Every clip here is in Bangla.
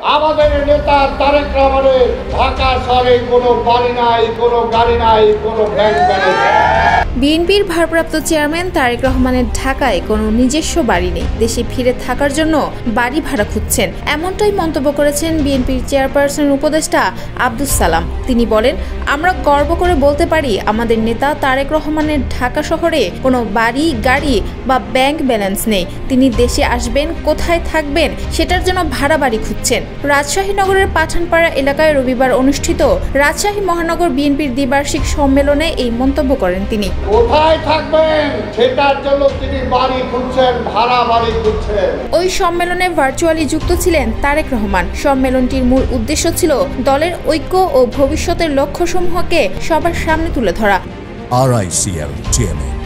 আমাদের নেতা তারেক রহমানের ঢাকা শহরে কোনো বাড়ি নাই, কোনো গাড়ি নাই, কোনো ব্যাংক ব্যালেন্স। বিএনপির ভারপ্রাপ্ত চেয়ারম্যান তারেক রহমানের ঢাকায় কোনো নিজস্ব বাড়ি নেই, দেশে ফিরে থাকার জন্য বাড়ি ভাড়া খুঁজছেন, এমনটাই মন্তব্য করেছেন বিএনপির চেয়ারপারসনের উপদেষ্টা আব্দুস সালাম। তিনি বলেন, আমরা গর্ব করে বলতে পারি আমাদের নেতা তারেক রহমানের ঢাকা শহরে কোনো বাড়ি, গাড়ি বা ব্যাংক ব্যালেন্স নেই। তিনি দেশে আসবেন, কোথায় থাকবেন সেটার জন্য ভাড়া বাড়ি খুঁজছেন। রাজশাহী নগরের পাঠানপাড়া এলাকায় রবিবার অনুষ্ঠিত রাজশাহী মহানগর বিএনপির দ্বিবার্ষিক সম্মেলনে এই মন্তব্য করেন তিনি। কোথায় থাকবেন সেটার জন্য তিনি বাড়ি খুঁজছেন, ভাড়া বাড়ি খুঁজছেন। ওই সম্মেলনে ভার্চুয়ালি যুক্ত ছিলেন তারেক রহমান। সম্মেলনটির মূল উদ্দেশ্য ছিল দলের ঐক্য ও ভবিষ্যতের লক্ষ্যসমূহকে সবার সামনে তুলে ধরা। RICL TMX,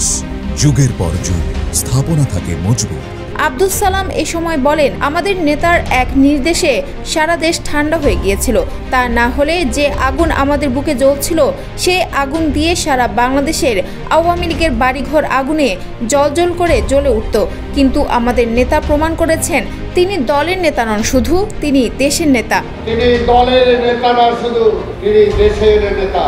যুগের পর যুগ স্থাপনা থাকে মজবুত। আব্দুস সালাম এ সময় বলেন, আমাদের নেতার এক নির্দেশে সারা দেশ ঠান্ডা হয়ে গিয়েছিল। তা না হলে যে আগুন আমাদের বুকে জ্বলছিল, সেই আগুন দিয়ে সারা বাংলাদেশের আওয়ামী লীগের বাড়িঘর আগুনে জ্বলজ্বল করে জ্বলে উঠত। কিন্তু আমাদের নেতা প্রমাণ করেছেন তিনি দলের নেতা নন শুধু, তিনি দেশের নেতা। তিনি দলের নেতা নন শুধু, তিনি দেশের নেতা।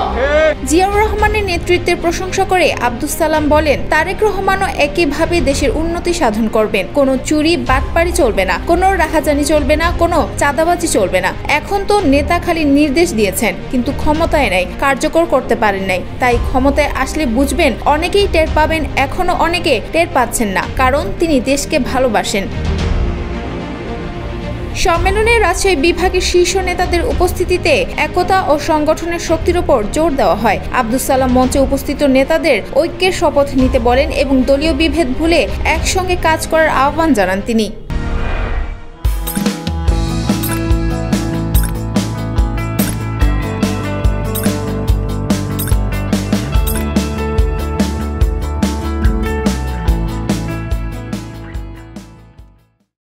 জিয়াউর রহমানের নেতৃত্বের প্রশংসা করে আব্দুস সালাম বলেন, তারেক রহমানও একইভাবে দেশের উন্নতি সাধন করবেন। কোনো চুরি বাটপারি চলবে না, কোনো রাহাজানি চলবে না, কোনো চাঁদাবাজি চলবে না। এখন তো নেতা খালি নির্দেশ দিয়েছেন, কিন্তু ক্ষমতায় নাই, কার্যকর করতে পারেন নাই। তাই ক্ষমতায় আসলে বুঝবেন, অনেকেই টের পাবেন, এখনো অনেকে টের পাচ্ছেন না, কারণ তিনি দেশকে ভালোবাসেন। সম্মেলনে রাজশাহী বিভাগের শীর্ষ নেতাদের উপস্থিতিতে একতা ও সংগঠনের শক্তির উপর জোর দেওয়া হয়। আব্দুস সালাম মঞ্চে উপস্থিত নেতাদের ঐক্যের শপথ নিতে বলেন এবং দলীয় বিভেদ ভুলে একসঙ্গে কাজ করার আহ্বান জানান তিনি।